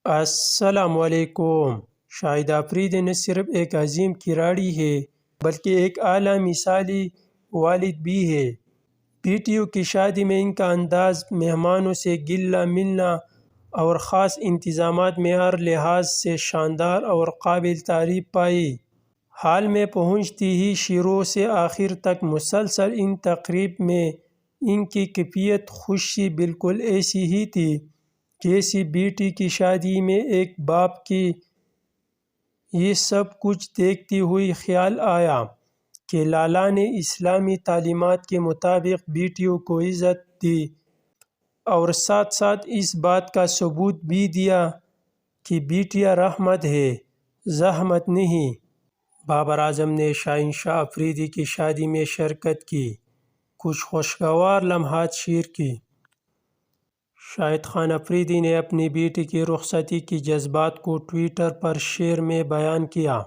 السلام علیکم۔ شاہد آفریدی نہ صرف ایک عظیم کھلاڑی ہے بلکہ ایک اعلیٰ مثالی والد بھی ہے۔ بیٹیوں کی شادی میں ان کا انداز، مہمانوں سے گلہ ملنا اور خاص انتظامات میں ہر لحاظ سے شاندار اور قابل تعریف پائی۔ حال میں پہنچتی ہی شروع سے آخر تک مسلسل ان تقریب میں ان کی کیفیت خوشی بالکل ایسی ہی تھی جیسی بیٹی کی شادی میں ایک باپ کی۔ یہ سب کچھ دیکھتی ہوئی خیال آیا کہ لالا نے اسلامی تعلیمات کے مطابق بیٹیوں کو عزت دی اور ساتھ ساتھ اس بات کا ثبوت بھی دیا کہ بیٹیاں رحمت ہے، زحمت نہیں۔ بابر اعظم نے شہنشاہ آفریدی کی شادی میں شرکت کی، کچھ خوشگوار لمحات شیئر کی۔ شاہد خان آفریدی نے اپنی بیٹی کی رخصتی کے جذبات کو ٹوئٹر پر شعر میں بیان کیا۔